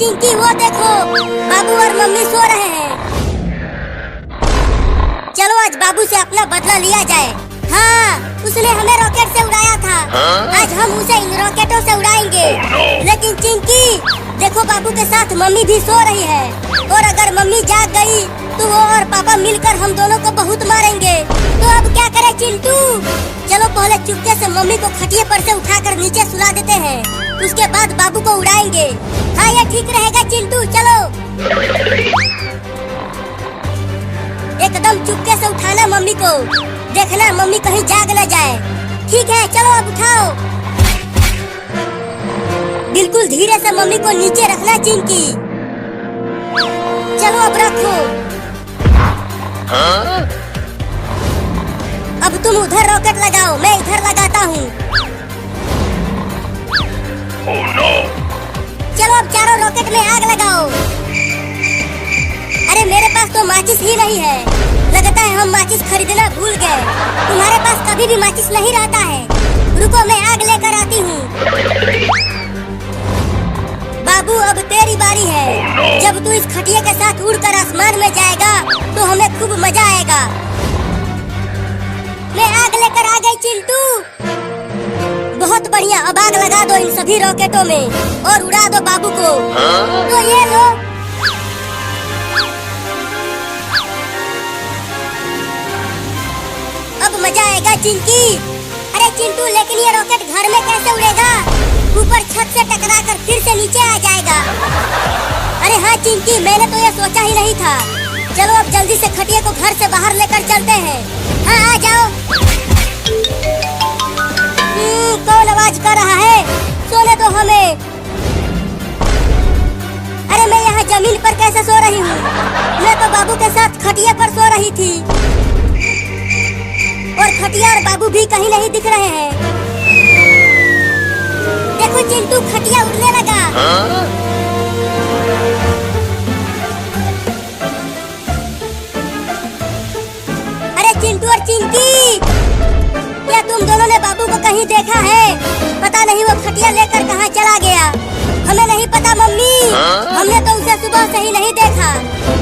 चिंकी वो देखो, बाबू और मम्मी सो रहे हैं। चलो आज बाबू से अपना बदला लिया जाए। हाँ, उसने हमें रॉकेट से उड़ाया था। आज हम उसे इन रॉकेटों से उड़ाएंगे। लेकिन चिंकी देखो, बाबू के साथ मम्मी भी सो रही है, और अगर मम्मी जाग गई तो वो और पापा मिलकर हम दोनों को बहुत मारेंगे। तो अब क्या करें चिंटू? चलो पहले चुपके से मम्मी को खटिया पर से उठाकर नीचे सुला देते हैं, उसके बाद बाबू को उड़ाएंगे। हाँ, ये ठीक रहेगा चिंटू, चलो। एकदम चुपके से उठाना मम्मी को, देखना मम्मी कहीं जाग न जाए। ठीक है, चलो अब उठाओ। बिल्कुल धीरे से मम्मी को नीचे रखना चिंकी। चलो अब रखो। अब तुम उधर रॉकेट लगाओ, मैं इधर लगाता हूँ। चलो अब चारों रॉकेट में आग लगाओ। अरे मेरे पास तो माचिस ही नहीं है, लगता है हम माचिस खरीदना भूल गए। तुम्हारे पास कभी भी माचिस नहीं रहता है। रुको, मैं आग लेकर आती हूँ। बाबू अब तेरी बारी है। जब तू इस खटिया के साथ उड़कर आसमान में जाएगा तो हमें खूब मजा आएगा। मैं आग लेकर आ गई चिंटू। बहुत बढ़िया, अब आग लगा दो इन सभी रॉकेटों में और उड़ा दो बाबू को। तो ये लो। अब मजा आएगा चिंकी। अरे चिंटू, लेकिन ये रॉकेट घर में कैसे उड़ेगा? ऊपर छत से टकराकर फिर से नीचे आ जाएगा। अरे हाँ चिंकी, मैंने तो ये सोचा ही नहीं था। चलो अब जल्दी से खटिया को घर से बाहर लेकर चलते हैं। हाँ, आ जाओ। कौन आवाज कर रहा है? सोने दो हमें। अरे मैं यहाँ जमीन पर कैसे सो रही हूँ? मैं तो बाबू के साथ खटिया पर सो रही थी, और खटिया और बाबू भी कहीं नहीं दिख रहे हैं। देखो चिंटू, खटिया उड़ने लगा। अरे चिंटू और चिंकी, क्या तुम दोनों ने बाबू को कहीं देखा है? पता नहीं वो खटिया लेकर कहाँ चला गया। हमें नहीं पता मम्मी, हमने तो उसे सुबह से ही नहीं देखा।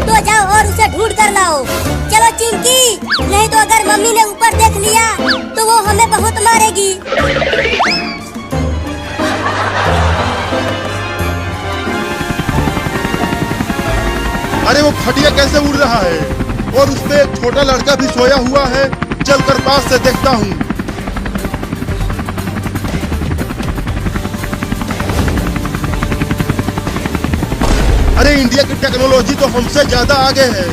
तो जाओ और उसे ढूंढ कर लाओ। चलो चिंकी, नहीं तो अगर मम्मी ने ऊपर देख लिया तो वो हमें बहुत मारेगी। अरे वो खटिया कैसे उड़ रहा है, और उस पे एक छोटा लड़का भी सोया हुआ है। चलकर पास से देखता हूँ। अरे इंडिया की टेक्नोलॉजी तो हमसे ज्यादा आगे है।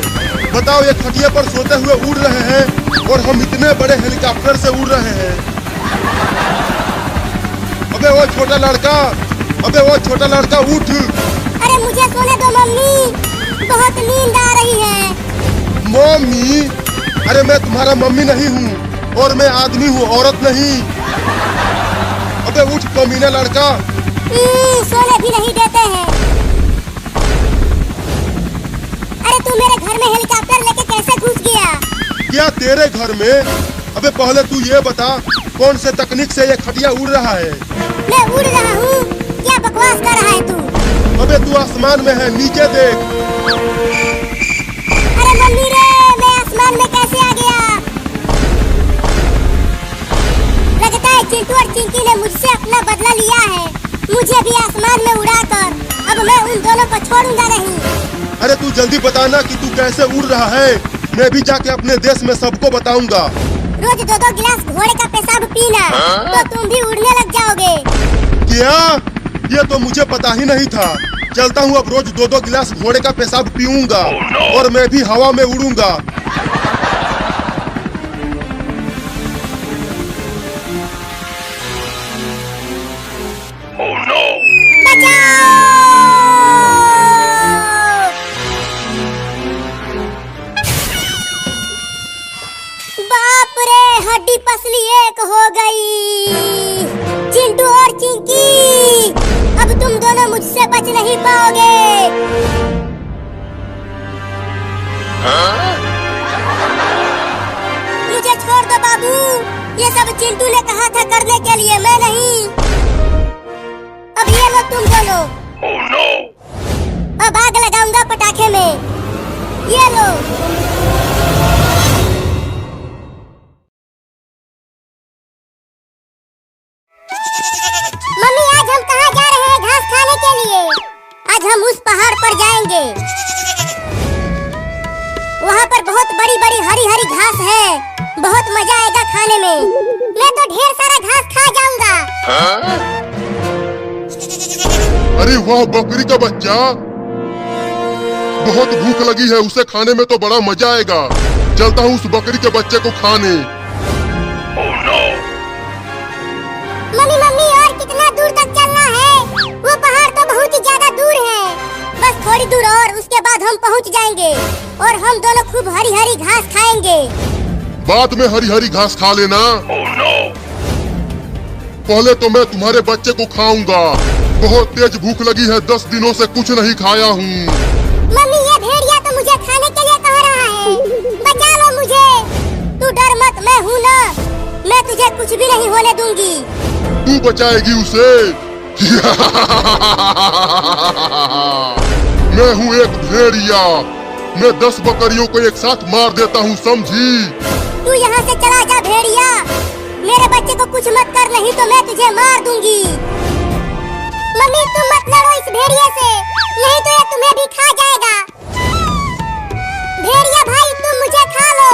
बताओ, ये खटिया पर सोते हुए उड़ रहे हैं और हम इतने बड़े हेलीकॉप्टर से उड़ रहे हैं। अबे वो छोटा लड़का, उठ। अरे मुझे सोने दो मम्मी, बहुत नींद आ रही है। मम्मी? अरे मैं तुम्हारा मम्मी नहीं हूँ, और मैं आदमी हूँ, औरत नहीं। अबे उठ कमीना लड़का। सोने भी नहीं देते हैं। अरे तू मेरे घर में हेलीकॉप्टर लेके कैसे घुस गया? क्या तेरे घर में? अबे पहले तू ये बता, कौन से तकनीक से ये खटिया उड़ रहा है? मैं उड़ रहा हूँ? क्या बकवास कर रहा है तू? अबे तू आसमान में है, नीचे देख। अरे मम्मी रे, मैं आसमान में कैसे आ गया? लगता है चिंटू और चिंकी ने मुझसे अपना बदला लिया है, मुझे भी आसमान में उड़ाकर। अब मैं उन दोनों को छोड़ूंगा नहीं। अरे तू जल्दी बताना कि तू कैसे उड़ रहा है। मैं भी जाके अपने देश में सबको बताऊंगा। रोज 2-2 गिलास घोड़े का पेशाब पीना, तो तुम भी उड़ने लग जाओगे। क्या? ये तो मुझे पता ही नहीं था। चलता हूँ, अब रोज 2-2 गिलास घोड़े का पेशाब पीऊंगा और मैं भी हवा में उड़ूंगा। बाप रे, हड्डी पसली एक हो गई। चिंटू और चिंकी, अब तुम दोनों मुझसे बच नहीं पाओगे। मुझे छोड़ दो बाबू, ये सब चिंटू ने कहा था करने के लिए, मैं नहीं। अब ये लो तुम दोनों। के लिए। आज हम उस पहाड़ पर जाएंगे। वहाँ पर बहुत बड़ी बड़ी हरी हरी घास है। बहुत मजा आएगा खाने में। मैं तो ढेर सारा घास खा जाऊंगा। अरे वाह बकरी का बच्चा, बहुत भूख लगी है, उसे खाने में तो बड़ा मजा आएगा। चलता हूँ उस बकरी के बच्चे को खाने। मम्मी मम्मी, और कितना दूर तक चलना है? वो पहाड़ तो बहुत ही ज्यादा दूर है। बस थोड़ी दूर और, उसके बाद हम पहुंच जाएंगे और हम दोनों खूब हरी हरी घास खाएंगे। बाद में हरी हरी घास खा लेना। पहले तो मैं तुम्हारे बच्चे को खाऊंगा। बहुत तेज भूख लगी है, 10 दिनों से कुछ नहीं खाया हूँ। मम्मी, ये भेड़िया तो मुझे खाने के लिए कह रहा है। बचा लो मुझे। तू डर मत, मैं हूँ ना। मैं तुझे कुछ भी नहीं होने दूंगी। तू बचाएगी उसे? मैं हूँ एक भेड़िया। मैं 10 बकरियों को एक साथ मार देता हूँ, समझी? तू यहाँ से चला जा भेड़िया। मेरे बच्चे को कुछ मत कर, नहीं तो मैं तुझे मार दूंगी। मम्मी, तुम मत लड़ो इस भेड़िए से, नहीं तो ये तुम्हें भी खा जाएगा। भेड़िया भाई, तुम मुझे खा लो,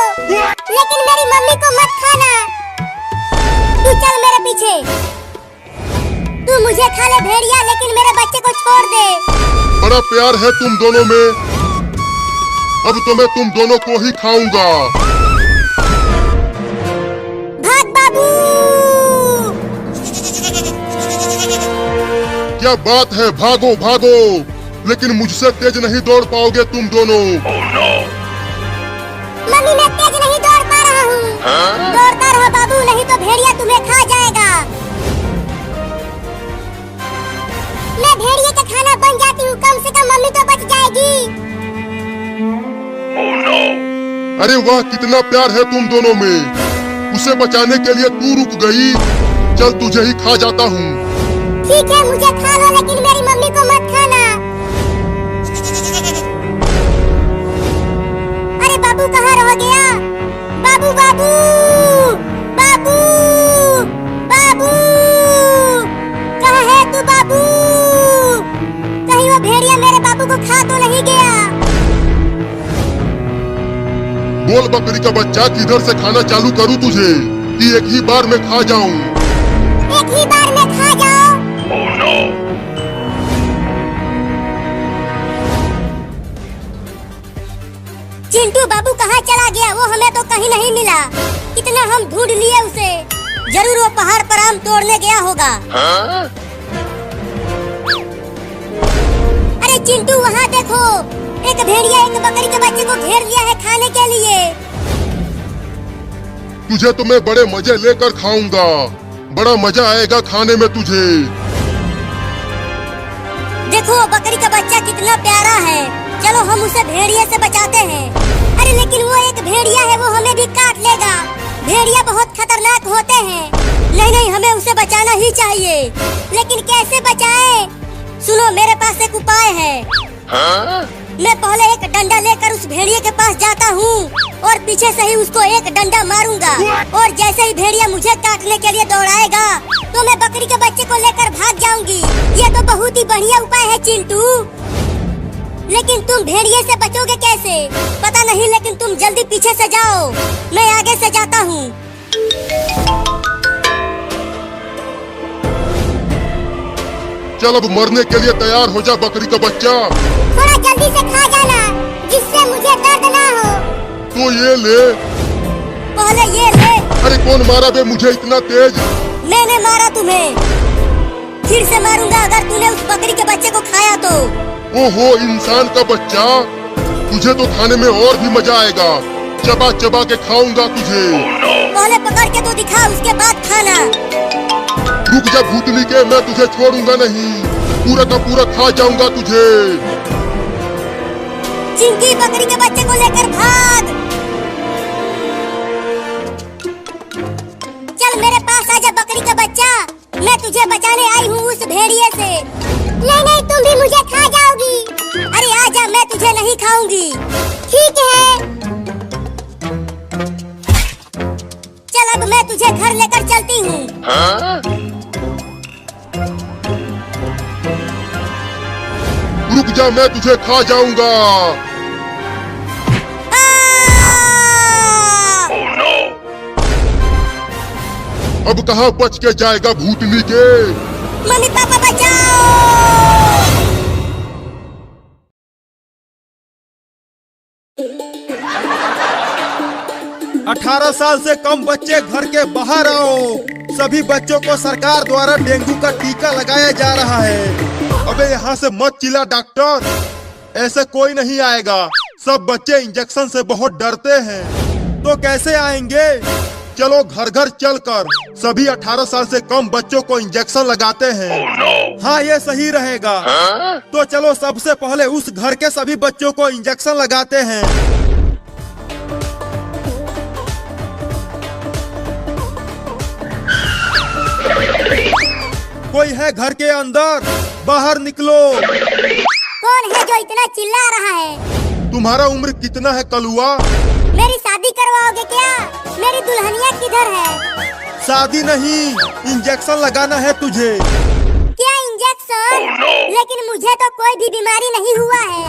लेकिन मेरी मम्मी को मत खाना। तू चल मेरे पीछे। तू मुझे खा ले भेड़िया, लेकिन मेरे बच्चे को छोड़ दे। बड़ा प्यार है तुम दोनों में। अब तो मैं तुम दोनों को ही खाऊंगा। भाग बाबू। क्या बात है, भागो भागो, लेकिन मुझसे तेज नहीं दौड़ पाओगे तुम दोनों। मम्मी, मैं तेज नहीं दौड़ पा रहा हूँ। दौड़ता रहो बाबू, नहीं तो भेड़िया तुम्हें खा जाएगा। मैं भेड़िए का खाना बन जाती हूँ, कम से कम मम्मी तो बच जाएगी। अरे वाह, कितना प्यार है तुम दोनों में। उसे बचाने के लिए तू रुक गई। चल तुझे ही खा जाता हूँ। ठीक है, मुझे खा लो, लेकिन मेरी मम्मी को मत खाना। अरे बाबू, कहाँ रह गया? बाबू बाबू बाबू बाबू, कहाँ है तू बाबू? कहीं वो भेड़िया मेरे बाबू को खा तो नहीं गया? बोल बकरी का बच्चा, किधर से खाना चालू करूँ तुझे कि एक ही बार में खा जाऊँ? एक ही बार में खा जाओ। चिंटू बाबू कहाँ चला गया? वो हमें तो कहीं नहीं मिला। कितना हम ढूंढ लिए उसे। जरूर वो पहाड़ पर आम तोड़ने गया होगा। अरे चिंटू, वहाँ देखो, एक भेड़िया एक बकरी के बच्चे को घेर लिया है खाने के लिए। तुझे तो मैं बड़े मजे लेकर खाऊंगा। बड़ा मजा आएगा खाने में तुझे। देखो बकरी का बच्चा कितना प्यारा है। चलो हम उसे भेड़िए से बचाते हैं। अरे लेकिन वो एक भेड़िया है, वो हमें भी काट लेगा। भेड़िया बहुत खतरनाक होते हैं। नहीं नहीं, हमें उसे बचाना ही चाहिए। लेकिन कैसे बचाएं? सुनो, मेरे पास एक उपाय है। मैं पहले एक डंडा लेकर उस भेड़िए के पास जाता हूँ और पीछे से ही उसको एक डंडा मारूंगा। और जैसे ही भेड़िया मुझे काटने के लिए दौड़ाएगा तो मैं बकरी के बच्चे को लेकर भाग जाऊंगी। ये तो बहुत ही बढ़िया उपाय है चिंटू। लेकिन तुम भेड़िए से बचोगे कैसे? पता नहीं, लेकिन तुम जल्दी पीछे से जाओ, मैं आगे से जाता हूँ। चल अब मरने के लिए तैयार हो जा बकरी का बच्चा। थोड़ा जल्दी से खा जाना, जिससे मुझे दर्द ना हो। तो ये ले। पहले ये ले। अरे कौन मारा बे मुझे इतना तेज? मैंने मारा तुम्हें। फिर से मारूंगा अगर तूने उस बकरी के बच्चे को खाया तो। ओहो इंसान का बच्चा, तुझे तो खाने में और भी मजा आएगा। चबा चबा के खाऊंगा तुझे। पहले पकड़ के तो दिखा, उसके बाद खाना। रुक जा भूतनी के, मैं तुझे छोड़ूंगा नहीं। पूरा का पूरा खा जाऊंगा तुझे। चिंकी, बकरी के बच्चे को लेकर भाग। चल मेरे पास आजा बकरी का बच्चा, मैं तुझे बचाने आई हूँ उस भेड़िए से। नहीं नहीं, तुम भी मुझे खा जाओगी। अरे आजा, मैं तुझे नहीं खाऊंगी। ठीक है, चल अब मैं तुझे घर लेकर चलती हूँ। रुक जा, मैं तुझे खा जाऊंगा। अब कहाँ बच के जाएगा भूतनी के। मम्मी पापा बचाओ। 18 साल से कम बच्चे घर के बाहर आओ। सभी बच्चों को सरकार द्वारा डेंगू का टीका लगाया जा रहा है। अबे यहाँ से मत चिल्ला डॉक्टर, ऐसे कोई नहीं आएगा। सब बच्चे इंजेक्शन से बहुत डरते हैं। तो कैसे आएंगे? चलो घर घर चलकर सभी 18 साल से कम बच्चों को इंजेक्शन लगाते हैं। हाँ, ये सही रहेगा। तो चलो सबसे पहले उस घर के सभी बच्चों को इंजेक्शन लगाते हैं। कोई है घर के अंदर? बाहर निकलो। कौन है जो इतना चिल्ला रहा है? तुम्हारा उम्र कितना है कलुआ? मेरी शादी करवाओगे क्या? मेरी दुल्हनिया किधर है? शादी नहीं, इंजेक्शन लगाना है तुझे। क्या इंजेक्शन? लेकिन मुझे तो कोई भी बीमारी नहीं हुआ है।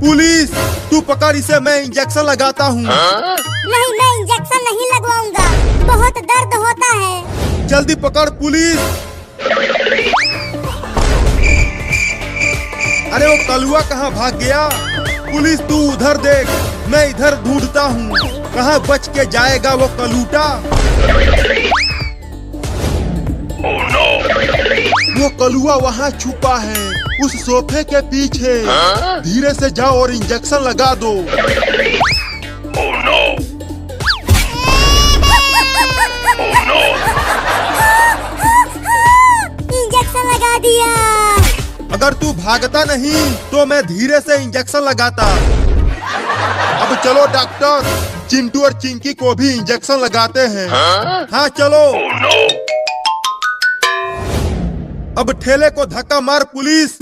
पुलिस, तू पकड़ इसे, मैं इंजेक्शन लगाता हूँ। नहीं, मैं इंजेक्शन नहीं लगवाऊंगा, बहुत दर्द होता है। जल्दी पकड़ पुलिस। अरे वो कलुआ कहाँ भाग गया? पुलिस तू उधर देख, मैं इधर ढूंढता हूँ। कहाँ बच के जाएगा वो कलूटा? वो कलुआ वहाँ छुपा है, उस सोफे के पीछे। धीरे से जाओ और इंजेक्शन लगा दो। इंजेक्शन लगा दिया। अगर तू भागता नहीं तो मैं धीरे से इंजेक्शन लगाता। अब चलो डॉक्टर, चिंटू और चिंकी को भी इंजेक्शन लगाते हैं। हाँ चलो। अब ठेले को धक्का मार पुलिस।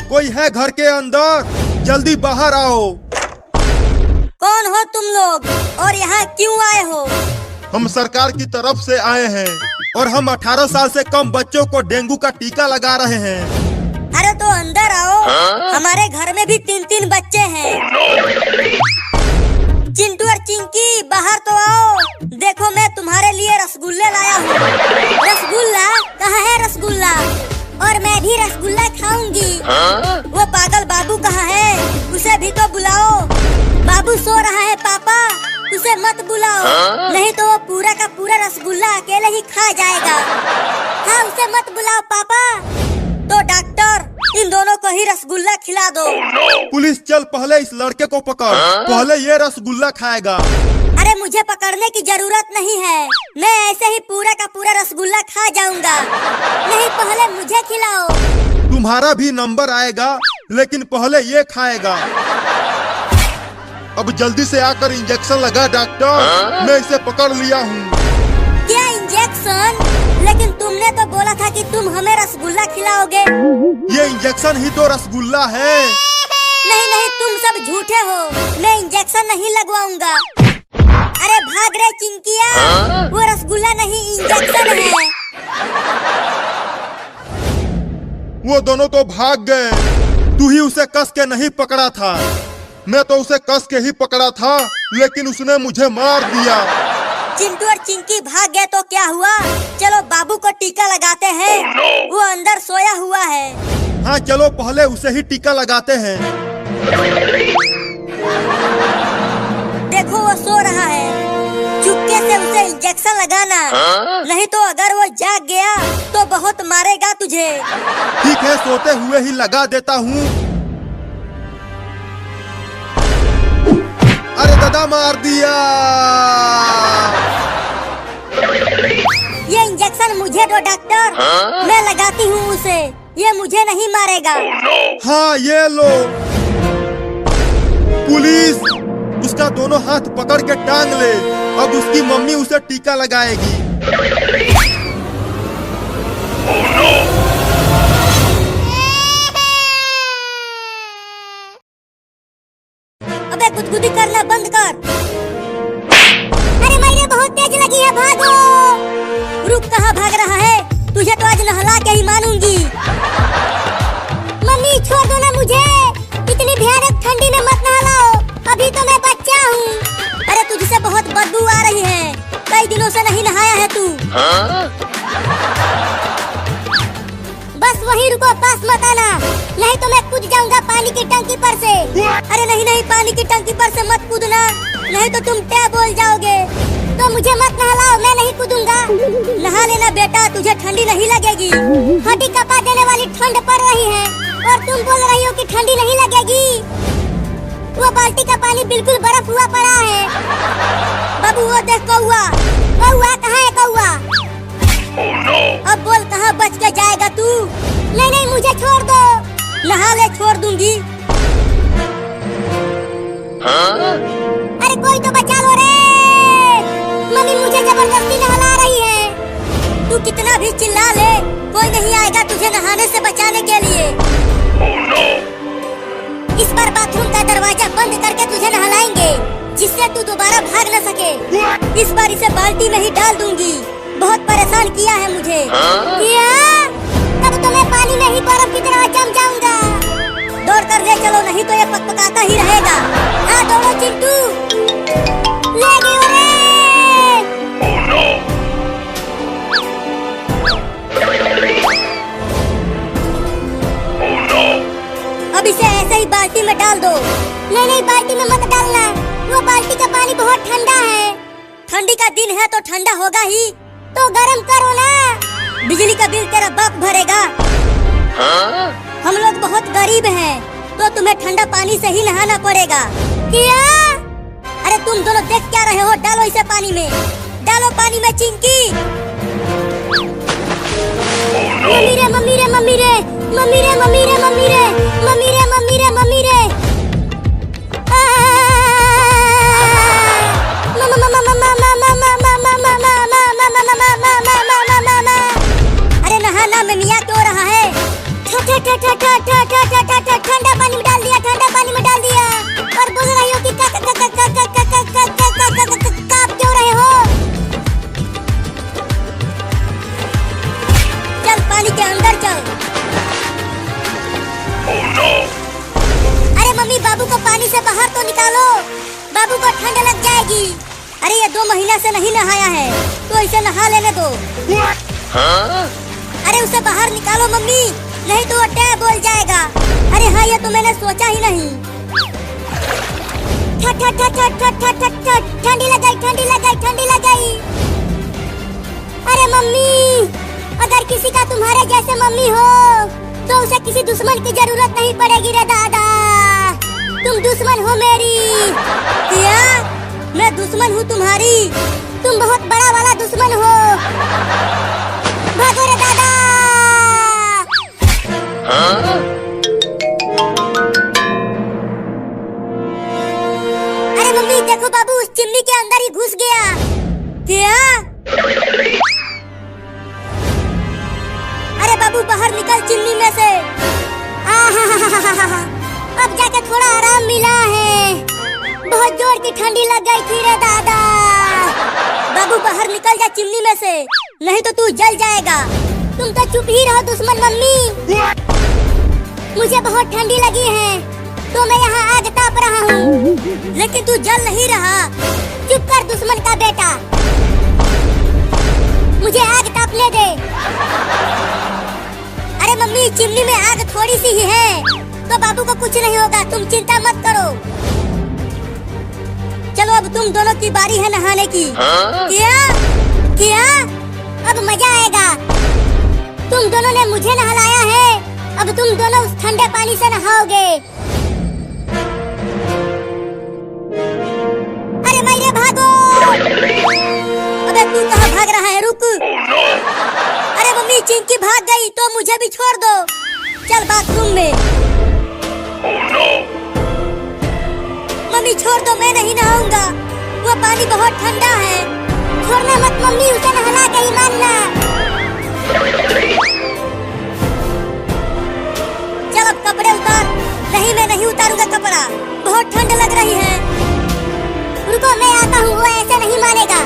कोई है घर के अंदर? जल्दी बाहर आओ। कौन हो तुम लोग और यहाँ क्यों आए हो? हम सरकार की तरफ से आए हैं और हम 18 साल से कम बच्चों को डेंगू का टीका लगा रहे हैं। अरे तो अंदर आओ। हमारे घर में भी 3-3 बच्चे हैं। चिंटू और चिंकी बाहर तो आओ। देखो मैं तुम्हारे लिए रसगुल्ले लाया हूँ। रसगुल्ला? कहाँ है रसगुल्ला? और मैं भी रसगुल्ला खाऊंगी। वो पागल बाबू कहाँ है? उसे भी तो बुलाओ। बाबू सो रहा है पापा, उसे मत बुलाओ, नहीं तो वो पूरा का पूरा रसगुल्ला अकेले ही खा जाएगा। हाँ, उसे मत बुलाओ पापा। तो डॉक्टर, इन दोनों को ही रसगुल्ला खिला दो। पुलिस चल, पहले इस लड़के को पकड़। पहले ये रसगुल्ला खाएगा। अरे मुझे पकड़ने की जरूरत नहीं है, मैं ऐसे ही पूरा का पूरा रसगुल्ला खा जाऊंगा। नहीं, पहले मुझे खिलाओ। तुम्हारा भी नंबर आएगा, लेकिन पहले ये खाएगा। अब जल्दी से आकर इंजेक्शन लगा डॉक्टर, मैं इसे पकड़ लिया हूँ। क्या इंजेक्शन? लेकिन तुमने तो बोला था कि तुम हमें रसगुल्ला खिलाओगे। ये इंजेक्शन ही तो रसगुल्ला है। नहीं नहीं, तुम सब झूठे हो, मैं इंजेक्शन नहीं लगवाऊंगा। अरे भाग रहे चिंकिया, वो रसगुल्ला नहीं इंजेक्शन है। वो दोनों तो भाग गए। तू ही उसे कस के नहीं पकड़ा था। मैं तो उसे कस के ही पकड़ा था, लेकिन उसने मुझे मार दिया। चिंटू और चिंकी भाग गए तो क्या हुआ? चलो बाबू को टीका लगाते हैं। वो अंदर सोया हुआ है। हाँ चलो, पहले उसे ही टीका लगाते हैं। देखो वो सो रहा है, चुपके से उसे इंजेक्शन लगाना, नहीं तो अगर वो जाग गया तो बहुत मारेगा तुझे। ठीक है, सोते हुए ही लगा देता हूँ। अरे दादा, मार दिया। ये इंजेक्शन मुझे दो डॉक्टर, मैं लगाती हूँ उसे, ये मुझे नहीं मारेगा। हाँ ये लो। पुलिस, उसका दोनों हाथ पकड़ के टांग ले। अब उसकी मम्मी उसे टीका लगाएगी। अबे गुदगुदी करना बंद कर। अरे बहुत तेज लगी है, भागो। रुक, कहाँ भाग रहा है? तुझे तो आज नहला के ही मानूंगी। मम्मी छोड़ दो ना मुझे, इतनी भयानक ठंडी में मत नहलाओ, अभी तो मैं बच्चा हूँ। अरे तुझसे बहुत बदबू आ रही है, कई दिनों से नहीं नहाया है तू। बस वहीं रुको, पास मत आना, नहीं तो मैं कूद जाऊंगा पानी की टंकी पर से। अरे नहीं नहीं, पानी की टंकी पर से मत कूदना, नहीं तो तुम क्या बोल जाओगे। तो मुझे मत नहलाओ, मैं नहीं कूदूंगा। नहा लेना बेटा, तुझे ठंडी नहीं लगेगी। हड्डी कपा देने वाली ठंड पड़ रही है और तुम बोल रही हो कि ठंडी नहीं लगेगी। वो बाल्टी का पानी बिल्कुल बर्फ हुआ पड़ा है। बाबू वो देख, कौआ। कौआ कहाँ है कौआ? अब बोल, कहाँ बच के जाएगा तू? नहीं नहीं, मुझे छोड़ दो। नहा ले, छोड़ दूंगी। अरे कोई तो बचा लो रे, मम्मी मुझे जबरदस्ती नहला रही है। तू कितना भी चिल्ला ले, कोई नहीं आएगा तुझे नहाने से बचाने के लिए। इस बार बाथरूम का दरवाजा बंद करके तुझे नहलाएंगे, जिससे तू दोबारा भाग न सके। इस बार इसे बाल्टी में ही डाल दूंगी, बहुत परेशान किया है मुझे। क्या? तब तो मैं पानी में ही बर्फ की तरह जम जाऊंगा। दौड़ कर ले चलो, नहीं तो ये पकपकाता ही रहेगा। हाँ दौड़ो चिंटू, ले गई रे। अब इसे ऐसे ही बाल्टी में डाल दो। नहीं नहीं, बाल्टी में मत डालना, वो बाल्टी का पानी बहुत ठंडा है। ठंडी का दिन है तो ठंडा होगा ही, तो गरम करो ना। बिजली का बिल तेरा बाप भरेगा। हम लोग बहुत गरीब हैं, तो तुम्हें ठंडा पानी से ही नहाना पड़ेगा। क्या? अरे तुम दोनों देख क्या रहे हो? डालो इसे पानी में, डालो पानी में चिंकी। मम्मी रे मम्मी रे मम्मी रे मम्मी रे मम्मी रे मम्मी रे मम्मी रे मम्मी रे मम्मी रे। अरे नहाना में मियाँ क्यों रहा है? ठंडा पानी में डाल दिया, ठंडा पानी में डाल दिया, और बोल रही हो कि काँप क्यों रहे हो? चल पानी के अंदर चल। अरे मम्मी, बाबू को पानी से बाहर तो निकालो, बाबू को ठंड लग जाएगी। अरे ये 2 महीना से नहीं नहाया है, तो इसे नहा लेने दो। अरे उसे बाहर निकालो मम्मी, नहीं तो वो टैब बोल जाएगा। अरे हाँ, ये तो मैंने सोचा ही नहीं। ठंडी लग गई, ठंडी लग गई, ठंडी लग गई। अरे मम्मी, अगर किसी का तुम्हारे जैसे मम्मी हो तो उसे किसी दुश्मन की जरूरत नहीं पड़ेगी रे दादा। तुम दुश्मन हो मेरी। क्या? मैं दुश्मन हूँ तुम्हारी? तुम बहुत बड़ा वाला दुश्मन हो। भागो रे दादा। अरे मम्मी देखो, बाबू उस चिमनी के अंदर ही घुस गया। क्या? अरे बाबू बाहर निकल चिमनी में से। अब जाके थोड़ा आराम मिला है, बहुत जोर की ठंडी लग गई थी रे दादा। बाबू बाहर निकल जा चिमनी में से, नहीं तो तू जल जाएगा। तुम तो चुप ही रहो दुश्मन मम्मी। मुझे बहुत ठंडी लगी है, तो मैं यहाँ आग ताप रहा हूँ, लेकिन तू जल नहीं रहा। चुप कर दुश्मन का बेटा, मुझे आग तापने दे। अरे मम्मी, चिमनी में आग थोड़ी सी ही है, तो बाबू को कुछ नहीं होगा, तुम चिंता मत करो। चलो अब तुम दोनों की बारी है नहाने की। क्या? क्या? अब मजा आएगा। तुम दोनों ने मुझे नहलाया है, अब तुम दोनों उस ठंडे पानी से नहाओगे। अरे मैरे भागो। अबे तू कहाँ भाग रहा है? रुक। अरे मम्मी, चिंकी भाग गई तो मुझे भी छोड़ दो। चल बाथरूम में। मम्मी छोड़ दो, मैं नहीं नहाऊंगा, वो पानी बहुत ठंडा है। छोड़ना मत मम्मी, उसे नहला के ही मानना। चल अब कपड़े उतार। नहीं, मैं नहीं उतारूंगा कपड़ा, बहुत ठंड लग रही है। रुको मैं आता हूँ, वो ऐसे नहीं मानेगा।